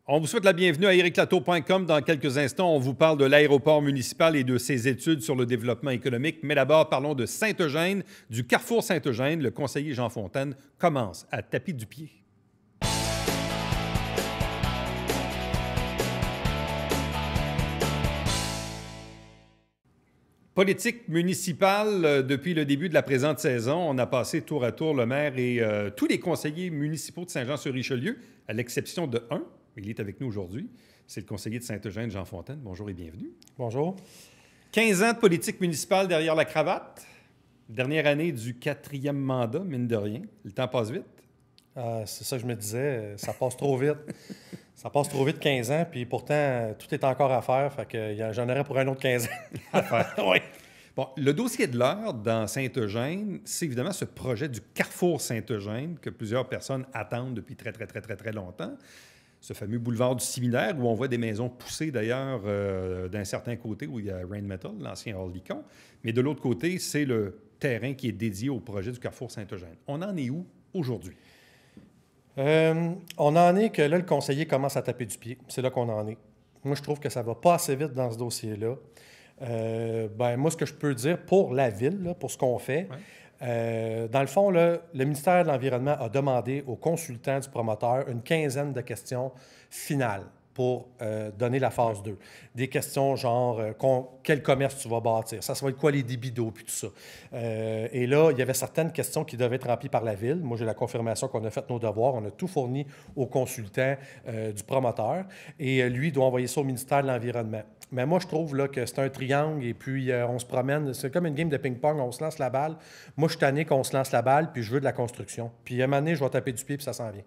On vous souhaite la bienvenue à ericlatour.com. Dans quelques instants, on vous parle de l'aéroport municipal et de ses études sur le développement économique. Mais d'abord, parlons de Saint-Eugène, du carrefour Saint-Eugène. Le conseiller Jean Fontaine commence à taper du pied. Politique municipale, depuis le début de la présente saison, on a passé tour à tour le maire et tous les conseillers municipaux de Saint-Jean-sur-Richelieu, à l'exception de un. Il est avec nous aujourd'hui. C'est le conseiller de Saint-Eugène, Jean Fontaine. Bonjour et bienvenue. Bonjour. 15 ans de politique municipale derrière la cravate. Dernière année du 4e mandat, mine de rien. Le temps passe vite. C'est ça que je me disais, ça passe trop vite. Ça passe trop vite 15 ans, puis pourtant, tout est encore à faire, fait que j'en aurais pour un autre 15 ans. À faire. Oui. Bon, le dossier de l'heure dans Saint-Eugène, c'est évidemment ce projet du carrefour Saint-Eugène que plusieurs personnes attendent depuis très longtemps. Ce fameux boulevard du Séminaire où on voit des maisons poussées d'ailleurs d'un certain côté où il y a Rainmetal, l'ancien Orlicon. Mais de l'autre côté, c'est le terrain qui est dédié au projet du carrefour Saint-Eugène. On en est où aujourd'hui? On en est que là, le conseiller commence à taper du pied. C'est là qu'on en est. Moi, je trouve que ça va pas assez vite dans ce dossier-là. Moi, ce que je peux dire pour la ville, là, pour ce qu'on fait, dans le fond, là, le ministère de l'Environnement a demandé aux consultants du promoteur une quinzaine de questions finales pour donner la phase 2. Des questions genre quel commerce tu vas bâtir, ça va être quoi les débits d'eau, puis tout ça. Et là, il y avait certaines questions qui devaient être remplies par la ville. Moi, j'ai la confirmation qu'on a fait nos devoirs. On a tout fourni aux consultants du promoteur. Et lui, il doit envoyer ça au ministère de l'Environnement. Mais moi, je trouve là, que c'est un triangle et puis on se promène. C'est comme une game de ping-pong, on se lance la balle. Moi, je suis tanné qu'on se lance la balle, puis je veux de la construction. Puis à un moment donné, je vais taper du pied, puis ça s'en vient.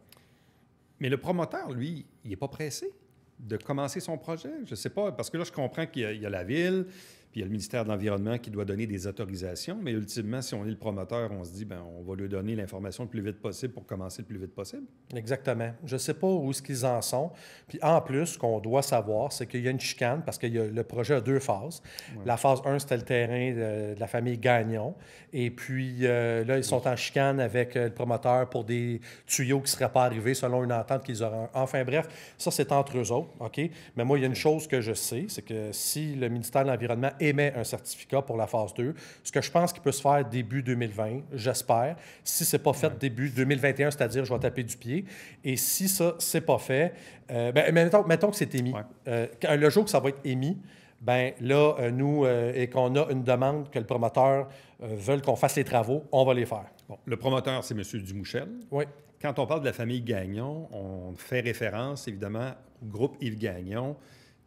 Mais le promoteur, lui, il n'est pas pressé de commencer son projet? Je ne sais pas, parce que là, je comprends qu'il y a la ville, puis il y a le ministère de l'Environnement qui doit donner des autorisations, mais ultimement, si on est le promoteur, on se dit, bien, on va lui donner l'information le plus vite possible pour commencer le plus vite possible. Exactement. Je ne sais pas où est-ce qu'ils en sont. Puis en plus, ce qu'on doit savoir, c'est qu'il y a une chicane, parce que le projet a deux phases. Ouais. La phase 1, c'était le terrain de la famille Gagnon. Et puis là, ils sont en chicane avec le promoteur pour des tuyaux qui ne seraient pas arrivés selon une entente qu'ils auront. Enfin bref, ça, c'est entre eux autres, OK? Mais moi, il y a une chose que je sais, c'est que si le ministère de l'Environnement émet un certificat pour la phase 2, ce que je pense qu'il peut se faire début 2020, j'espère. Si ce n'est pas fait début 2021, c'est-à-dire je vais taper du pied. Et si ça, c'est pas fait, mettons que c'est émis. Le jour que ça va être émis, bien là, nous, et qu'on a une demande que le promoteur veut qu'on fasse les travaux, on va les faire. Bon, le promoteur, c'est M. Dumouchel. Oui. Quand on parle de la famille Gagnon, on fait référence, évidemment, au groupe Yves Gagnon,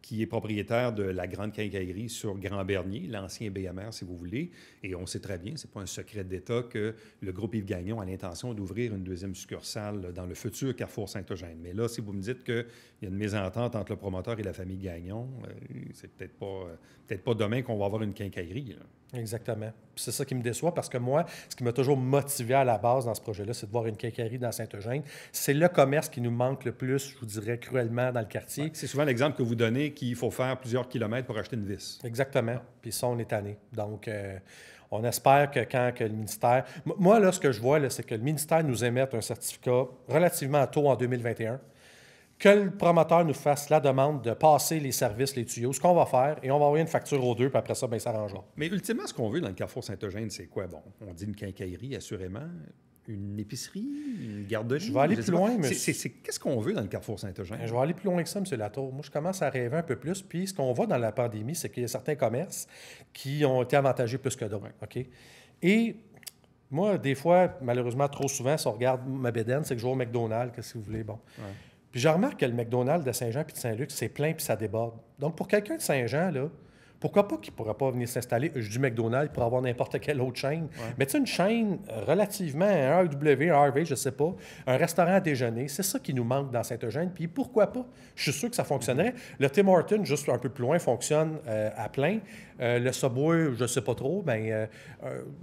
qui est propriétaire de la grande quincaillerie sur Grand-Bernier, l'ancien BMR, si vous voulez. Et on sait très bien, ce n'est pas un secret d'État, que le groupe Yves Gagnon a l'intention d'ouvrir une deuxième succursale dans le futur Carrefour Saint-Eugène. Mais là, si vous me dites qu'il y a une mésentente entre le promoteur et la famille Gagnon, c'est peut-être pas demain qu'on va avoir une quincaillerie, là. Exactement. C'est ça qui me déçoit parce que moi, ce qui m'a toujours motivé à la base dans ce projet-là, c'est de voir une quincaillerie dans Saint-Eugène. C'est le commerce qui nous manque le plus, je vous dirais, cruellement dans le quartier. Ouais, c'est souvent l'exemple que vous donnez qu'il faut faire plusieurs kilomètres pour acheter une vis. Exactement. Puis ça, on est tanné. Donc, on espère que quand que le ministère... Moi, là, ce que je vois, là, c'est que le ministère nous émette un certificat relativement tôt en 2021, que le promoteur nous fasse la demande de passer les services, les tuyaux, ce qu'on va faire, et on va envoyer une facture aux deux, puis après ça, bien, ça s'arrangera. Mais ultimement, ce qu'on veut dans le Carrefour Saint-Eugène, c'est quoi? Bon, on dit une quincaillerie, assurément. Une épicerie, une garderie. Je vais aller plus loin, mais... Qu'est-ce qu'on veut dans le Carrefour Saint-Eugène? Je vais aller plus loin que ça, M. Latour. Moi, je commence à rêver un peu plus. Puis, ce qu'on voit dans la pandémie, c'est qu'il y a certains commerces qui ont été avantagés plus que d'autres. OK? Et moi, des fois, malheureusement, trop souvent, si on regarde ma bédaine, c'est que je vais au McDonald's, qu'est-ce que vous voulez, bon. Ouais. Puis je remarque que le McDonald's de Saint-Jean puis de Saint-Luc, c'est plein puis ça déborde. Donc, pour quelqu'un de Saint-Jean, là, pourquoi pas qu'il ne pourrait pas venir s'installer? Je dis McDonald's pour avoir n'importe quelle autre chaîne. Ouais. Mais tu sais, une chaîne relativement, un AEW, un Harvey, je ne sais pas, un restaurant à déjeuner, c'est ça qui nous manque dans Saint-Eugène. Puis pourquoi pas? Je suis sûr que ça fonctionnerait. Le Tim Hortons, juste un peu plus loin, fonctionne à plein. Le Subway, je ne sais pas trop, mais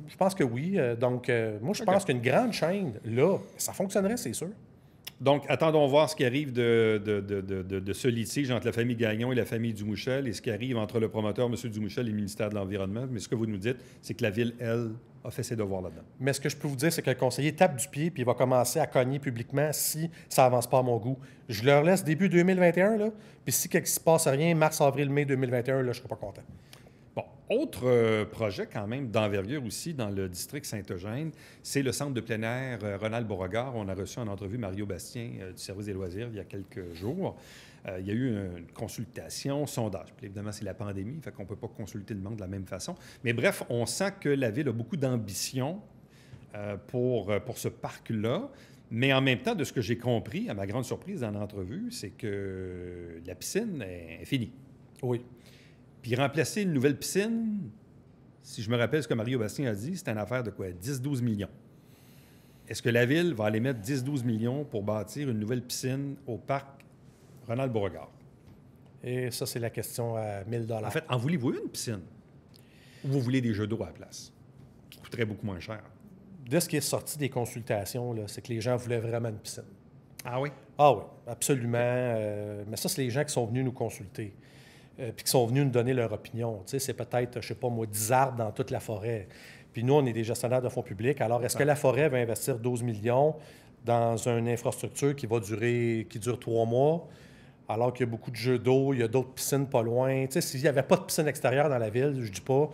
je pense que oui. Donc, moi, je pense qu'une grande chaîne, là, ça fonctionnerait, c'est sûr. Donc, attendons voir ce qui arrive de ce litige entre la famille Gagnon et la famille Dumouchel et ce qui arrive entre le promoteur, M. Dumouchel, et le ministère de l'Environnement. Mais ce que vous nous dites, c'est que la Ville, elle, a fait ses devoirs là-dedans. Mais ce que je peux vous dire, c'est que le conseiller tape du pied puis il va commencer à cogner publiquement si ça avance pas à mon goût. Je leur laisse début 2021, là, puis si quelque chose ne se passe rien, mars, avril, mai 2021, là, je ne serai pas content. Bon, autre projet quand même d'envergure aussi dans le district Saint-Eugène, c'est le centre de plein air Ronald Beauregard. On a reçu en entrevue Mario Bastien du service des loisirs il y a quelques jours. Il y a eu une consultation, sondage. Puis évidemment, c'est la pandémie, fait qu'on ne peut pas consulter le monde de la même façon. Mais bref, on sent que la Ville a beaucoup d'ambition pour ce parc-là. Mais en même temps, de ce que j'ai compris, à ma grande surprise dans l'entrevue, c'est que la piscine est finie. Oui. Puis remplacer une nouvelle piscine, si je me rappelle ce que Mario Bastien a dit, c'est une affaire de quoi? 10-12 millions. Est-ce que la Ville va aller mettre 10-12 millions pour bâtir une nouvelle piscine au parc Ronald Beauregard? Et ça, c'est la question à 1 000 $. En fait, en voulez-vous une piscine? Ou vous voulez des jeux d'eau à la place, qui coûteraient beaucoup moins cher? De ce qui est sorti des consultations, là, c'est que les gens voulaient vraiment une piscine. Ah oui? Ah oui, absolument. Mais ça, c'est les gens qui sont venus nous consulter. Puis qui sont venus nous donner leur opinion. Tu sais, c'est peut-être, je ne sais pas moi, 10 arbres dans toute la forêt. Puis nous, on est des gestionnaires de fonds publics. Alors, est-ce que la forêt va investir 12 millions dans une infrastructure qui dure 3 mois, alors qu'il y a beaucoup de jeux d'eau, il y a d'autres piscines pas loin? Tu sais, s'il n'y avait pas de piscine extérieure dans la ville, je ne dis pas,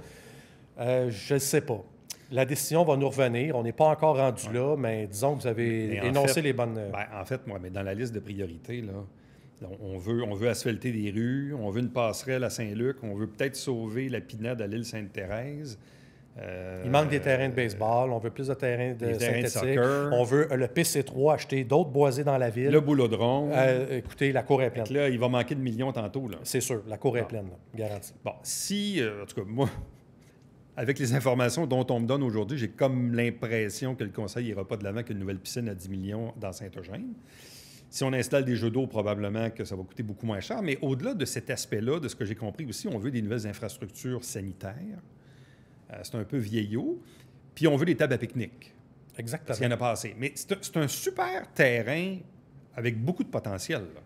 je ne sais pas. La décision va nous revenir. On n'est pas encore rendu là, mais disons que vous avez énoncé les bonnes... En fait, moi, mais dans la liste de priorités, là, on veut asphalter des rues, on veut une passerelle à Saint-Luc, on veut peut-être sauver la pinade à l'île Sainte-Thérèse. Il manque des terrains de baseball, on veut plus de terrains de synthétique. On veut le PC3, acheter d'autres boisés dans la ville. Le boulodrome. Écoutez, la cour est pleine. Là, il va manquer de millions tantôt. Là. C'est sûr, la cour est pleine, là, garanti. Bon, si, en tout cas, moi, avec les informations dont on me donne aujourd'hui, j'ai comme l'impression que le conseil n'ira pas de l'avant qu'une nouvelle piscine à 10 millions dans Saint-Eugène. Si on installe des jeux d'eau, probablement que ça va coûter beaucoup moins cher. Mais au-delà de cet aspect-là, de ce que j'ai compris aussi, on veut des nouvelles infrastructures sanitaires. C'est un peu vieillot. Puis on veut des tables à pique-nique. Exactement. Parce qu'il n'y en a pas assez. Mais c'est un super terrain avec beaucoup de potentiel, là.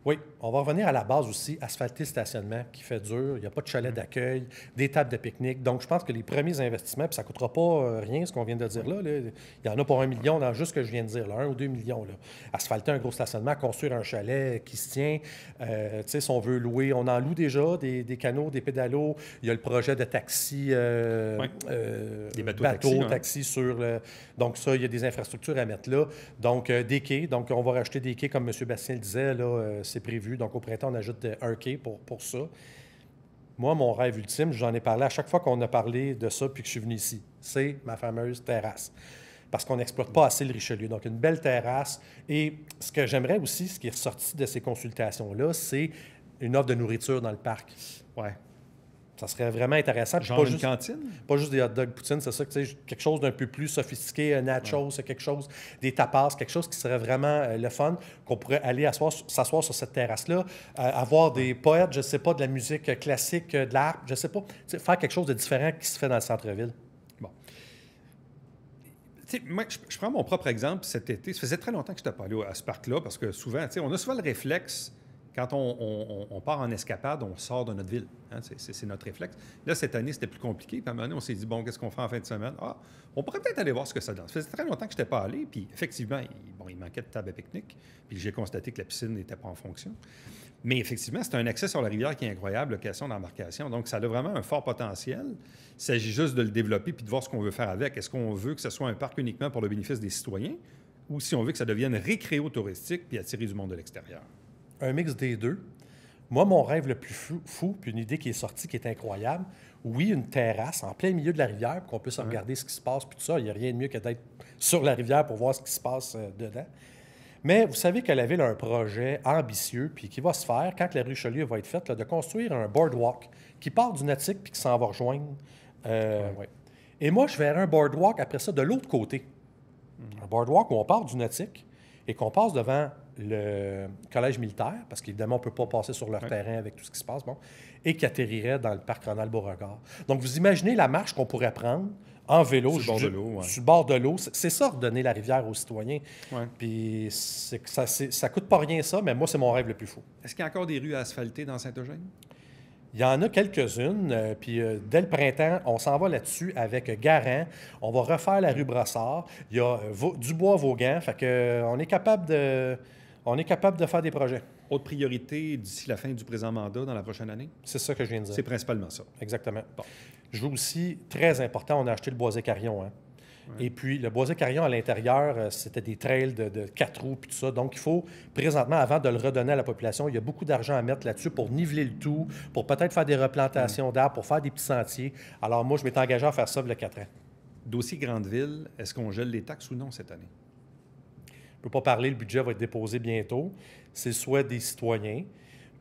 Oui, on va revenir à la base aussi, asphalter le stationnement qui fait dur, il n'y a pas de chalet d'accueil, des tables de pique-nique. Donc, je pense que les premiers investissements, puis ça ne coûtera pas rien, ce qu'on vient de dire là, il y en a pour 1 million dans juste ce que je viens de dire, là, 1 ou 2 millions. Là. Asphalter un gros stationnement, construire un chalet qui se tient. Tu sais, si on veut louer, on en loue déjà des canaux, des pédalos. Il y a le projet de taxi, des bateaux, taxis, taxi sur le... Donc, ça, il y a des infrastructures à mettre là. Donc, des quais. Donc, on va racheter des quais, comme M. Bastien le disait, là, c'est prévu. Donc, au printemps, on ajoute un quai pour ça. Moi, mon rêve ultime, j'en ai parlé à chaque fois qu'on a parlé de ça puis que je suis venu ici, c'est ma fameuse terrasse. Parce qu'on n'exploite pas assez le Richelieu. Donc, une belle terrasse. Et ce que j'aimerais aussi, ce qui est ressorti de ces consultations-là, c'est une offre de nourriture dans le parc. Ouais. Ça serait vraiment intéressant. Genre pas une cantine? Pas juste des hot dogs poutine, c'est ça, quelque chose d'un peu plus sophistiqué, nachos, quelque chose, des tapas, quelque chose qui serait vraiment le fun, qu'on pourrait aller s'asseoir sur cette terrasse-là, avoir des poètes, je ne sais pas, de la musique classique, de l'art, je ne sais pas, faire quelque chose de différent qui se fait dans le centre-ville. Bon. Tu sais, moi, je prends mon propre exemple cet été. Ça faisait très longtemps que je n'étais pas allé à ce parc-là, parce que souvent, on a souvent le réflexe. Quand on part en escapade, on sort de notre ville. Hein? C'est notre réflexe. Là, cette année, c'était plus compliqué. Puis à un moment donné, on s'est dit, bon, qu'est-ce qu'on fait en fin de semaine? Ah, on pourrait peut-être aller voir ce que ça donne. Ça faisait très longtemps que je n'étais pas allé. Puis effectivement, il manquait de table à pique-nique. Puis j'ai constaté que la piscine n'était pas en fonction. Mais effectivement, c'est un accès sur la rivière qui est incroyable, location d'embarcation. Donc, ça a vraiment un fort potentiel. Il s'agit juste de le développer puis de voir ce qu'on veut faire avec. Est-ce qu'on veut que ce soit un parc uniquement pour le bénéfice des citoyens ou si on veut que ça devienne récréo-touristique puis attirer du monde de l'extérieur? Un mix des deux. Moi, mon rêve le plus fou, puis une idée qui est sortie, qui est incroyable, oui, une terrasse en plein milieu de la rivière, pour qu'on puisse regarder ce qui se passe, puis tout ça. Il n'y a rien de mieux que d'être sur la rivière pour voir ce qui se passe dedans. Mais vous savez que la Ville a un projet ambitieux, puis qui va se faire, quand la rue Richelieu va être faite, là, de construire un boardwalk qui part du Nautique puis qui s'en va rejoindre. Ouais. Et moi, je verrais un boardwalk après ça de l'autre côté. Un boardwalk où on part du Nautique et qu'on passe devant le collège militaire, parce qu'évidemment, on ne peut pas passer sur leur terrain avec tout ce qui se passe, bon, et qui atterrirait dans le parc Ronald Beauregard. Donc, vous imaginez la marche qu'on pourrait prendre en vélo, Sur le bord de l'eau, ouais. sur le bord de l'eau. C'est ça, redonner la rivière aux citoyens. Ouais. Puis ça coûte pas rien, ça, mais moi, c'est mon rêve le plus fou. Est-ce qu'il y a encore des rues asphaltées dans Saint-Eugène? Il y en a quelques-unes, puis dès le printemps, on s'en va là-dessus avec Garant. On va refaire la rue Brossard. Il y a Dubois-Vaughan, fait que on est capable de faire des projets. Autre priorité d'ici la fin du présent mandat dans la prochaine année? C'est ça que je viens de dire. C'est principalement ça. Exactement. Bon. Je veux aussi, très important, on a acheté le Boisé-Carillon. Hein? Ouais. Et puis, le Boisé-Carillon, à l'intérieur, c'était des trails de 4 roues puis tout ça. Donc, il faut, présentement, avant de le redonner à la population, il y a beaucoup d'argent à mettre là-dessus pour niveler le tout, pour peut-être faire des replantations d'arbres, pour faire des petits sentiers. Alors, moi, je m'étais engagé à faire ça il y a 4 ans. Dossier Grande-Ville, est-ce qu'on gèle les taxes ou non cette année? Je ne peux pas parler, le budget va être déposé bientôt. C'est le souhait des citoyens.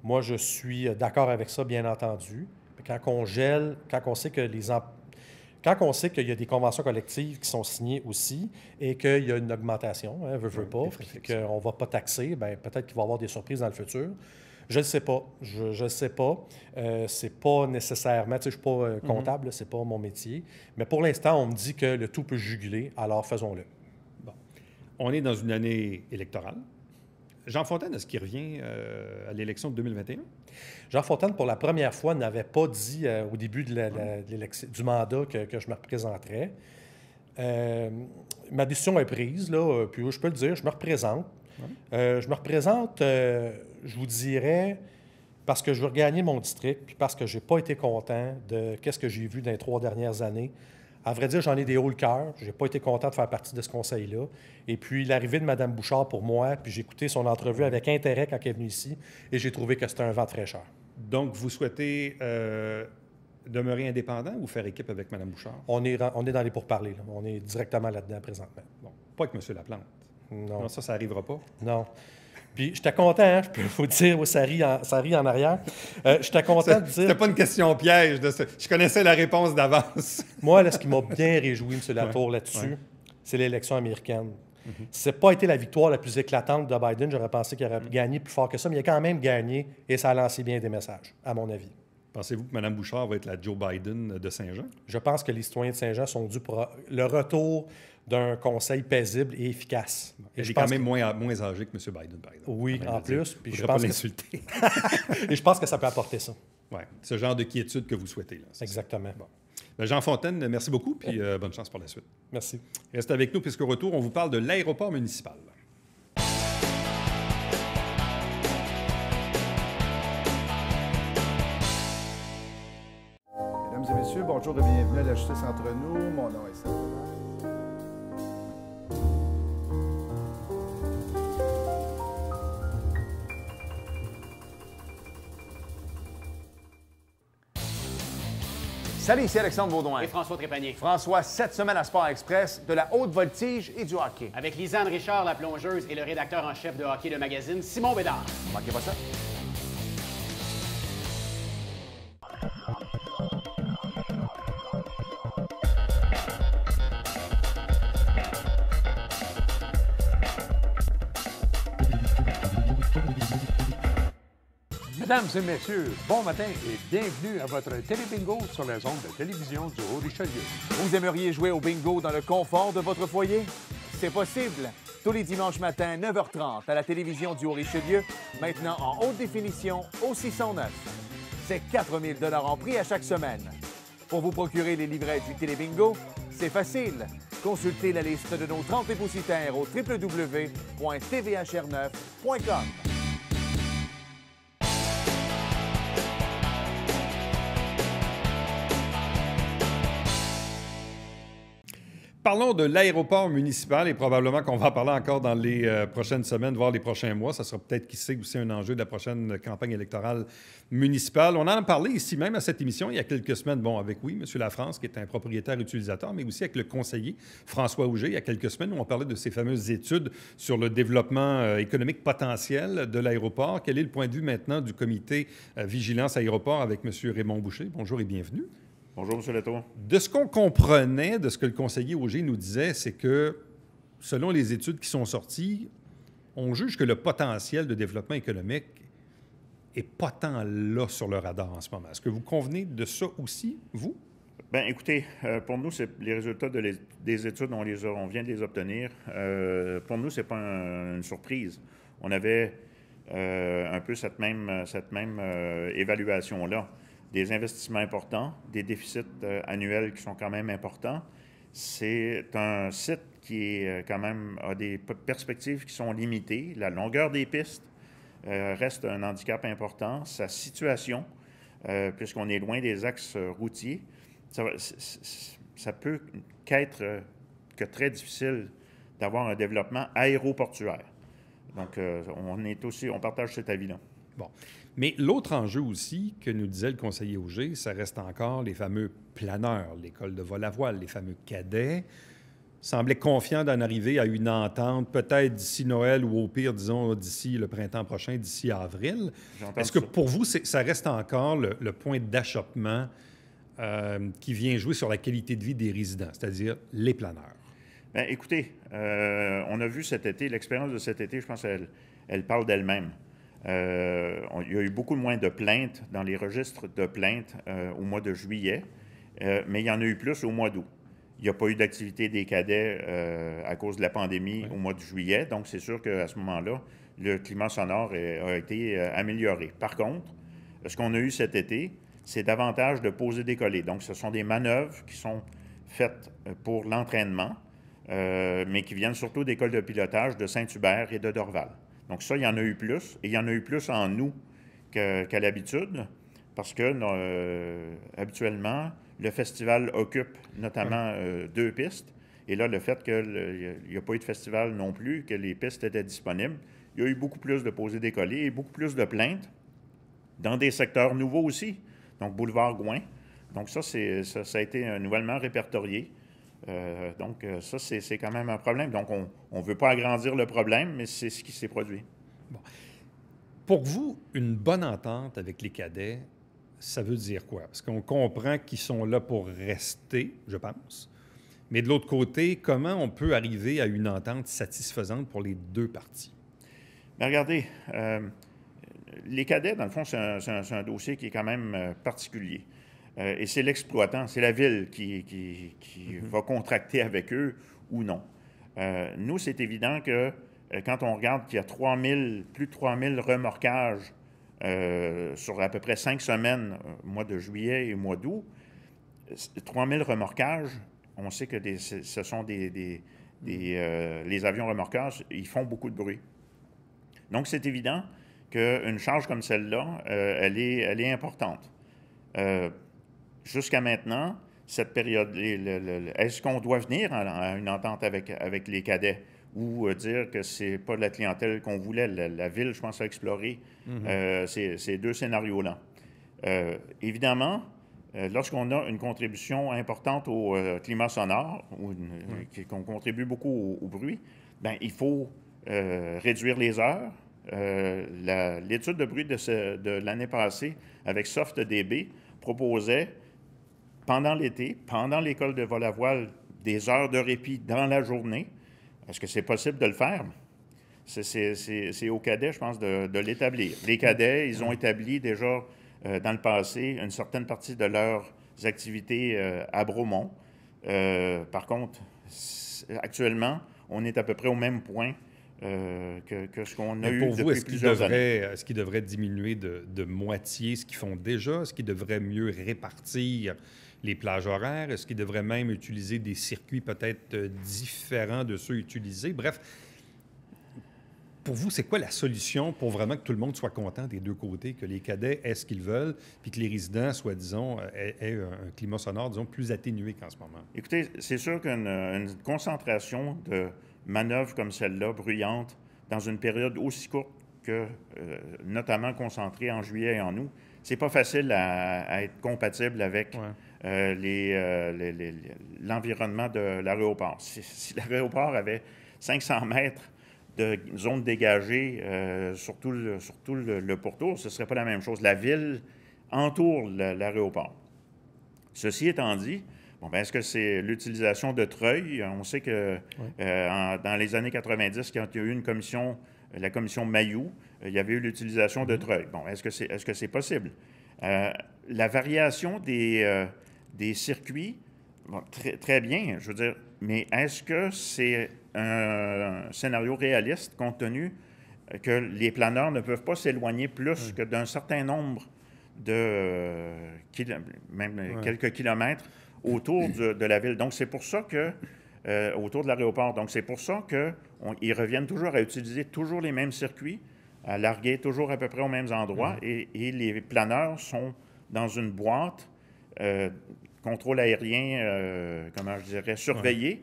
Moi, je suis d'accord avec ça, bien entendu. Quand on gèle, quand on sait que quand on sait qu'il y a des conventions collectives qui sont signées aussi et qu'il y a une augmentation, hein, veut pas, puis qu'on ne va pas taxer, bien, peut-être qu'il va y avoir des surprises dans le futur. Je ne sais pas. Je ne sais pas. C'est pas nécessairement... Tu sais, je ne suis pas comptable, c'est pas mon métier. Mais pour l'instant, on me dit que le tout peut juguler, alors faisons-le. Bon. On est dans une année électorale. Jean Fontaine, est-ce qu'il revient à l'élection de 2021? Jean Fontaine, pour la première fois, n'avait pas dit au début de du mandat que je me représenterais. Ma décision est prise, là, puis je peux le dire, je me représente. Je me représente, je vous dirais, parce que je veux regagner mon district, puis parce que je n'ai pas été content de ce que j'ai vu dans les 3 dernières années. À vrai dire, j'en ai des hauts le cœur. Je n'ai pas été content de faire partie de ce conseil-là. Et puis, l'arrivée de Mme Bouchard pour moi, puis j'ai écouté son entrevue avec intérêt quand elle est venue ici, et j'ai trouvé que c'était un vent de fraîcheur. Donc, vous souhaitez demeurer indépendant ou faire équipe avec Mme Bouchard? On est dans les pourparlers, là. On est directement là-dedans présentement. Bon, pas avec M. Laplante. Non. Non, ça n'arrivera pas. Non. Puis, j'étais content, hein? Je peux vous dire, oui, ça rit en arrière. J'étais content de dire... C'était pas une question piège. Je connaissais la réponse d'avance. Moi, là, ce qui m'a bien réjoui, M. Latour, là-dessus, c'est l'élection américaine. Ça n'a pas été la victoire la plus éclatante de Biden. J'aurais pensé qu'il aurait gagné plus fort que ça, mais il a quand même gagné et ça a lancé bien des messages, à mon avis. Pensez-vous que Mme Bouchard va être la Joe Biden de Saint-Jean? Je pense que les citoyens de Saint-Jean sont dus pour le retour d'un conseil paisible et efficace. Elle est quand même moins âgée que M. Biden, par exemple. Oui, en plus. Puis je pense pense l'insulter. Et je pense que ça peut apporter ça. Oui, ce genre de quiétude que vous souhaitez. Là, exactement. Bon. Ben, Jean Fontaine, merci beaucoup, puis bonne chance pour la suite. Merci. Restez avec nous, puisqu'au retour, on vous parle de l'aéroport municipal. Mesdames et messieurs, bonjour et bienvenue à la Justice entre nous. Mon nom est Serge. Salut, ici Alexandre Baudouin. Et François Trépanier. François, cette semaine à Sport Express, de la haute voltige et du hockey. Avec Lisanne Richard, la plongeuse, et le rédacteur en chef de hockey de magazine, Simon Bédard. Ne manquez pas ça. Mesdames et messieurs, bon matin et bienvenue à votre télébingo sur les ondes de télévision du Haut-Richelieu. Vous aimeriez jouer au bingo dans le confort de votre foyer? C'est possible. Tous les dimanches matins, 9h30, à la télévision du Haut-Richelieu, maintenant en haute définition au 609. C'est 4 000 en prix à chaque semaine. Pour vous procurer les livrets du télébingo, c'est facile. Consultez la liste de nos 30 dépositaires au www.tvhr9.com. Parlons de l'aéroport municipal et probablement qu'on va en parler encore dans les prochaines semaines, voire les prochains mois. Ça sera peut-être, qui sait, aussi un enjeu de la prochaine campagne électorale municipale. On en a parlé ici même à cette émission il y a quelques semaines, bon, avec, oui, M. Lafrance, qui est un propriétaire utilisateur, mais aussi avec le conseiller François Auger, il y a quelques semaines, où on parlait de ces fameuses études sur le développement économique potentiel de l'aéroport. Quel est le point de vue maintenant du comité Vigilance Aéroport avec M. Raymond Boucher? Bonjour et bienvenue. Bonjour, M. Latour. De ce qu'on comprenait, de ce que le conseiller Auger nous disait, c'est que, selon les études qui sont sorties, on juge que le potentiel de développement économique n'est pas tant là sur le radar en ce moment. Est-ce que vous convenez de ça aussi, vous? Bien, écoutez, pour nous, c'est les résultats des études, on vient de les obtenir. Pour nous, ce n'est pas une surprise. On avait un peu cette même évaluation-là. Des investissements importants, des déficits annuels qui sont quand même importants. C'est un site qui est quand même a des perspectives qui sont limitées. La longueur des pistes reste un handicap important. Sa situation, puisqu'on est loin des axes routiers, ça peut qu'être que très difficile d'avoir un développement aéroportuaire. Donc, on partage cet avis-là. Bon. Mais l'autre enjeu aussi que nous disait le conseiller Auger, ça reste encore les fameux planeurs, l'école de vol à voile, les fameux cadets. Semblait confiant d'en arriver à une entente, peut-être d'ici Noël ou au pire, disons, d'ici le printemps prochain, d'ici avril. Est-ce que pour vous, ça reste encore le point d'achoppement qui vient jouer sur la qualité de vie des résidents, c'est-à-dire les planeurs? Bien, écoutez, on a vu cet été, l'expérience de cet été, je pense qu'elle parle d'elle-même. Il y a eu beaucoup moins de plaintes dans les registres de plaintes au mois de juillet, mais il y en a eu plus au mois d'août. Il n'y a pas eu d'activité des cadets à cause de la pandémie au mois de juillet, donc c'est sûr qu'à ce moment-là, le climat sonore a été amélioré. Par contre, ce qu'on a eu cet été, c'est davantage de poser-décoller. Donc, ce sont des manœuvres qui sont faites pour l'entraînement, mais qui viennent surtout d'écoles de pilotage de Saint-Hubert et de Dorval. Donc ça, il y en a eu plus, et il y en a eu plus en août qu'à l'habitude, parce que habituellement, le festival occupe notamment 2 pistes, et là, le fait qu'il n'y a pas eu de festival non plus, que les pistes étaient disponibles, il y a eu beaucoup plus de posés-décollés et beaucoup plus de plaintes dans des secteurs nouveaux aussi, donc boulevard Gouin. Donc ça a été nouvellement répertorié. Donc, ça, c'est quand même un problème. Donc, on ne veut pas agrandir le problème, mais c'est ce qui s'est produit. Bon. Pour vous, une bonne entente avec les cadets, ça veut dire quoi? Parce qu'on comprend qu'ils sont là pour rester, je pense. Mais de l'autre côté, comment on peut arriver à une entente satisfaisante pour les deux parties? Bien, regardez, les cadets, dans le fond, c'est un dossier qui est quand même particulier. Et c'est l'exploitant, c'est la ville qui va contracter avec eux ou non. Nous, c'est évident que quand on regarde qu'il y a plus de 3000 remorquages sur à peu près 5 semaines, mois de juillet et mois d'août, 3000 remorquages, on sait que ce sont les avions remorqueurs, ils font beaucoup de bruit. Donc, c'est évident qu'une charge comme celle-là, elle est importante. Jusqu'à maintenant, cette période, est-ce qu'on doit venir à une entente avec les cadets ou dire que c'est pas de la clientèle qu'on voulait? La ville, je pense, a exploré ces deux scénarios-là. Évidemment, lorsqu'on a une contribution importante au climat sonore, qu'on contribue beaucoup au bruit, bien, il faut réduire les heures. L'étude de bruit de l'année passée avec SoftDB proposait pendant l'été, pendant l'école de vol à voile, des heures de répit dans la journée. Est-ce que c'est possible de le faire? C'est aux cadets, je pense, de l'établir. Les cadets, ils ont établi déjà dans le passé une certaine partie de leurs activités à Bromont. Par contre, actuellement, on est à peu près au même point que ce qu'on a eu depuis plusieurs années. Est-ce qu'ils devraient diminuer de moitié ce qu'ils font déjà? Est-ce qu'ils devraient mieux répartir les plages horaires? Est-ce qu'ils devraient même utiliser des circuits peut-être différents de ceux utilisés? Bref, pour vous, c'est quoi la solution pour vraiment que tout le monde soit content des deux côtés, que les cadets aient ce qu'ils veulent, puis que les résidents, soit, disons, aient un climat sonore, disons, plus atténué qu'en ce moment? Écoutez, c'est sûr qu'une concentration de manœuvres comme celle-là, bruyante, dans une période aussi courte que, notamment concentrée en juillet et en août, c'est pas facile à être compatible avec l'environnement de l'aéroport. Si l'aéroport avait 500 mètres de zone dégagée sur tout le pourtour, ce ne serait pas la même chose. La ville entoure l'aéroport. Ceci étant dit, est-ce que c'est l'utilisation de treuils? On sait que dans les années 90, quand il y a eu une commission, la commission Mayou, il y avait eu l'utilisation de treuils. Est-ce que c'est possible? La variation des des circuits, bon, très, très bien, je veux dire, mais est-ce que c'est un scénario réaliste compte tenu que les planeurs ne peuvent pas s'éloigner plus que d'un certain nombre de quelques kilomètres autour de la ville? Donc, c'est pour ça que, autour de l'aéroport, donc c'est pour ça qu'ils reviennent toujours à utiliser toujours les mêmes circuits, à larguer toujours à peu près aux mêmes endroits, et les planeurs sont dans une boîte, contrôle aérien, comment je dirais, surveillé.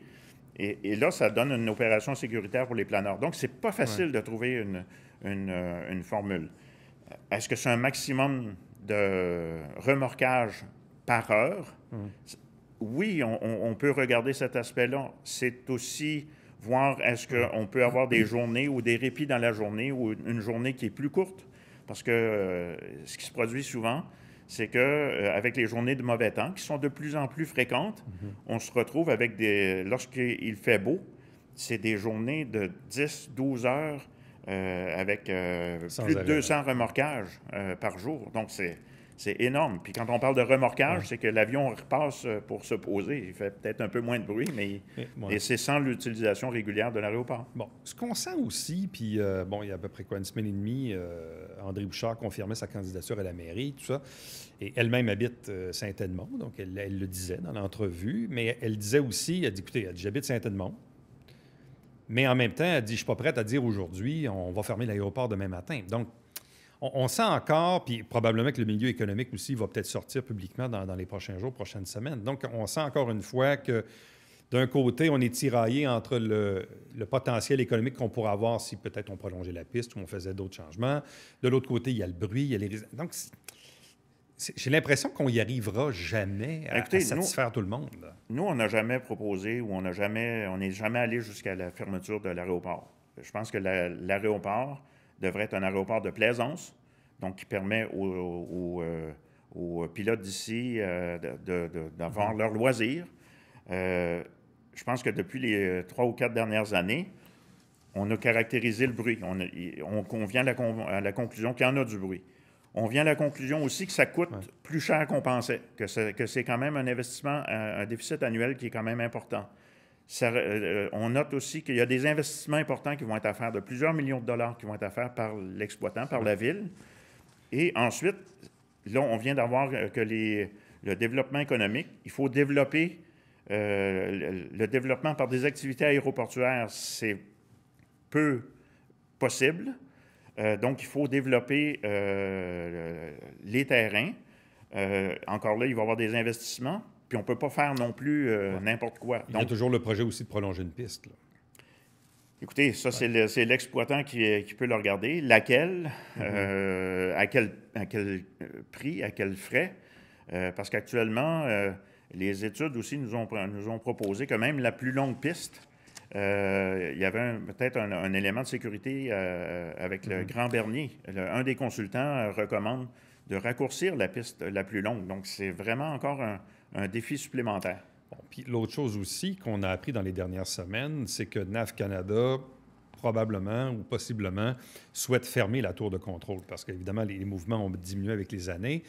Et là, ça donne une opération sécuritaire pour les planeurs. Donc, c'est pas facile de trouver une formule. Est-ce que c'est un maximum de remorquage par heure? Oui, on peut regarder cet aspect-là. C'est aussi voir est-ce qu'on peut avoir des journées ou des répits dans la journée ou une journée qui est plus courte. Parce que ce qui se produit souvent, c'est qu'avec les journées de mauvais temps, qui sont de plus en plus fréquentes, on se retrouve avec lorsqu'il fait beau, c'est des journées de 10-12 heures avec plus de 200 remorquages par jour. Donc, c'est énorme. Puis quand on parle de remorquage, c'est que l'avion repasse pour se poser. Il fait peut-être un peu moins de bruit, mais et c'est sans l'utilisation régulière de l'aéroport. Bon, ce qu'on sent aussi, puis bon, il y a à peu près une semaine et demie, André Bouchard confirmait sa candidature à la mairie, tout ça. Et elle-même habite Saint-Edmond, donc elle le disait dans l'entrevue, mais elle disait aussi, elle dit, écoutez, elle dit, j'habite Saint-Edmond, mais en même temps, elle dit, je ne suis pas prête à dire aujourd'hui, on va fermer l'aéroport demain matin. Donc, on sent encore, puis probablement que le milieu économique aussi va peut-être sortir publiquement dans les prochains jours, prochaines semaines. Donc, on sent encore une fois que, d'un côté, on est tiraillé entre le potentiel économique qu'on pourrait avoir si peut-être on prolongeait la piste ou on faisait d'autres changements. De l'autre côté, il y a le bruit, il y a les... Donc, j'ai l'impression qu'on n'y arrivera jamais à satisfaire tout le monde. Nous, on n'a jamais proposé ou on n'est jamais allé jusqu'à la fermeture de l'aéroport. Je pense que l'aéroport devrait être un aéroport de plaisance, donc qui permet aux pilotes d'ici d'avoir leur loisir. Je pense que depuis les 3 ou 4 dernières années, on a caractérisé le bruit. On vient à la conclusion qu'il y en a du bruit. On vient à la conclusion aussi que ça coûte plus cher qu'on pensait, que c'est quand même un investissement, un déficit annuel qui est quand même important. On note aussi qu'il y a des investissements importants qui vont être à faire, de plusieurs millions de dollars qui vont être à faire par l'exploitant, par la ville. Et ensuite, là, on vient d'avoir que le développement économique, il faut développer le développement par des activités aéroportuaires, c'est peu possible. Donc, il faut développer les terrains. Encore là, il va y avoir des investissements. Puis on ne peut pas faire non plus n'importe quoi. Il y a toujours le projet aussi de prolonger une piste, là. Écoutez, ça, c'est l'exploitant qui peut le regarder. Laquelle, à quel prix, à quel frais? Parce qu'actuellement, les études aussi nous ont proposé que même la plus longue piste, il y avait peut-être un élément de sécurité avec le Grand Bernier. Un des consultants recommande de raccourcir la piste la plus longue. Donc, c'est vraiment encore un défi supplémentaire. Bon, puis l'autre chose aussi qu'on a appris dans les dernières semaines, c'est que NAV Canada, probablement ou possiblement, souhaite fermer la tour de contrôle parce qu'évidemment, les mouvements ont diminué avec les années.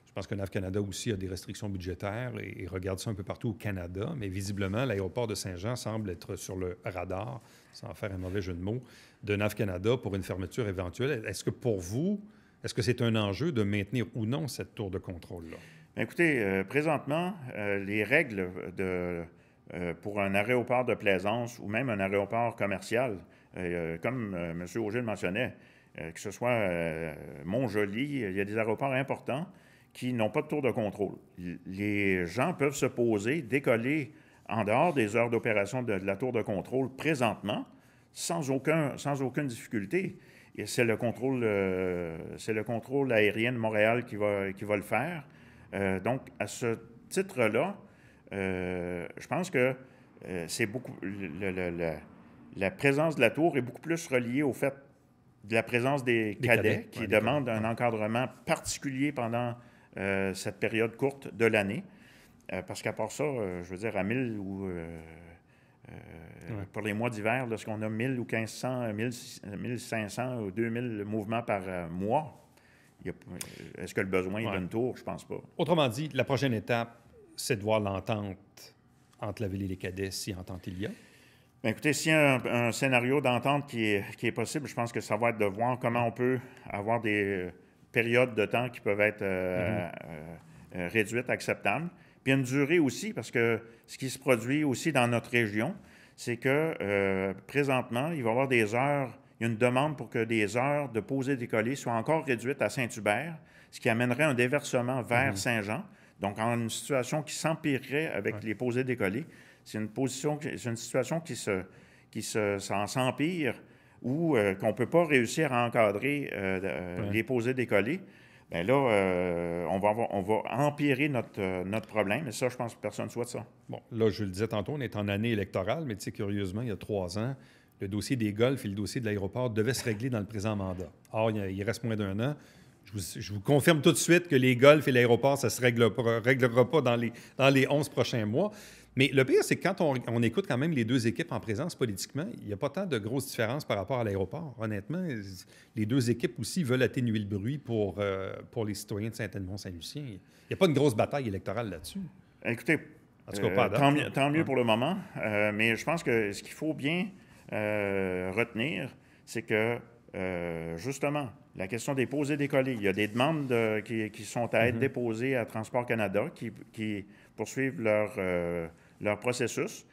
Je pense que NAV Canada aussi a des restrictions budgétaires et regarde ça un peu partout au Canada, mais visiblement, l'aéroport de Saint-Jean semble être sur le radar, sans faire un mauvais jeu de mots, de NAV Canada pour une fermeture éventuelle. Est-ce que pour vous, est-ce que c'est un enjeu de maintenir ou non cette tour de contrôle-là? Écoutez, présentement, les règles pour un aéroport de plaisance ou même un aéroport commercial, comme M. Auger le mentionnait, que ce soit Mont-Joli, il y a des aéroports importants qui n'ont pas de tour de contrôle. Les gens peuvent se poser, décoller en dehors des heures d'opération de la tour de contrôle présentement, sans aucune difficulté. Et c'est le contrôle aérien de Montréal qui va le faire. Donc, à ce titre-là, je pense que c'est beaucoup la présence de la tour est beaucoup plus reliée au fait de la présence des cadets qui demandent un encadrement particulier pendant cette période courte de l'année. Parce qu'à part ça, je veux dire, à 1000 ou... pour les mois d'hiver, lorsqu'on a 1000 ou 1500, 1500 ou 2000 mouvements par mois, est-ce que le besoin est d'une tour? Je ne pense pas. Autrement dit, la prochaine étape, c'est de voir l'entente entre la Ville et les cadets, si entente il y a. Bien, écoutez, s'il y a un scénario d'entente qui est possible, je pense que ça va être de voir comment on peut avoir des périodes de temps qui peuvent être réduites, acceptables. Puis il y a une durée aussi, parce que ce qui se produit aussi dans notre région, c'est que présentement, il va y avoir des heures, il y a une demande pour que des heures de posée décollée soient encore réduites à Saint-Hubert, ce qui amènerait un déversement vers Saint-Jean. Donc, en une situation qui s'empirerait avec les posées décollées, c'est une situation qui s'empire ou qu'on ne peut pas réussir à encadrer les posées décollées. Bien là, on va empirer notre problème. Et ça, je pense que personne ne souhaite ça. Bon, là, je le disais tantôt, on est en année électorale, mais tu sais, curieusement, il y a 3 ans, le dossier des golfs et le dossier de l'aéroport devaient se régler dans le présent mandat. Or, il reste moins d'1 an. Je vous confirme tout de suite que les golfs et l'aéroport, ça ne se réglera pas dans les 11 prochains mois. Mais le pire, c'est que quand on écoute quand même les deux équipes en présence politiquement, il n'y a pas tant de grosses différences par rapport à l'aéroport. Honnêtement, les deux équipes aussi veulent atténuer le bruit pour les citoyens de Saint-Edmond-Saint-Lucien. Il n'y a pas une grosse bataille électorale là-dessus. Écoutez, en tout cas, pas à date, tant mieux pour le moment, mais je pense que ce qu'il faut bien retenir, c'est que, justement, la question des posées décollées, il y a des demandes qui sont à être déposées à Transport Canada qui poursuivent leur processus.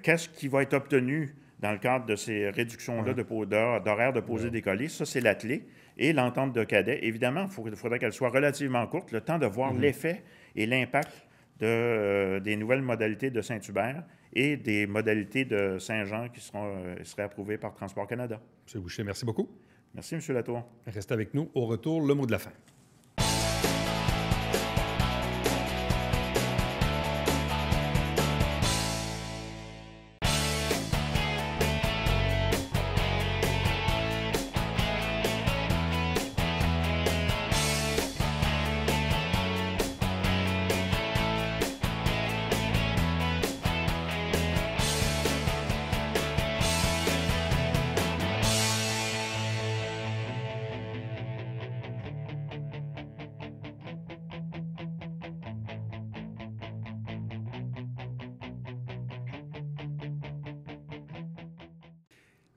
Qu'est-ce qui va être obtenu dans le cadre de ces réductions-là d'horaires de posées décollées? Ça, c'est la clé. Et l'entente de cadets, évidemment, il faudrait qu'elle soit relativement courte, le temps de voir l'effet et l'impact des nouvelles modalités de Saint-Hubert et des modalités de Saint-Jean qui seraient approuvées par Transport Canada. M. Boucher, merci beaucoup. Merci, M. Latour. Restez avec nous. Au retour, le mot de la fin.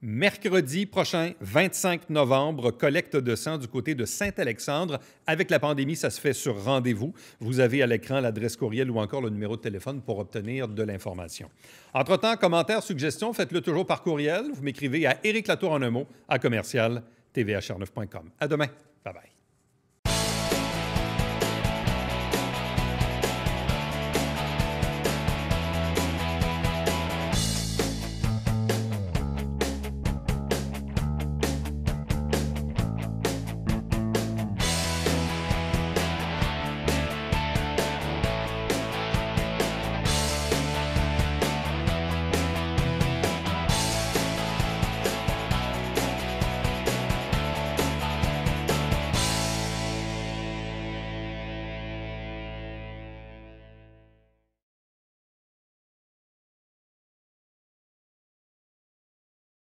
Mercredi prochain, 25 novembre, collecte de sang du côté de Saint-Alexandre. Avec la pandémie, ça se fait sur rendez-vous. Vous avez à l'écran l'adresse courriel ou encore le numéro de téléphone pour obtenir de l'information. Entre-temps, commentaires, suggestions, faites-le toujours par courriel. Vous m'écrivez à Éric Latour en un mot, à commercial tvhr9.com. À demain. Bye-bye.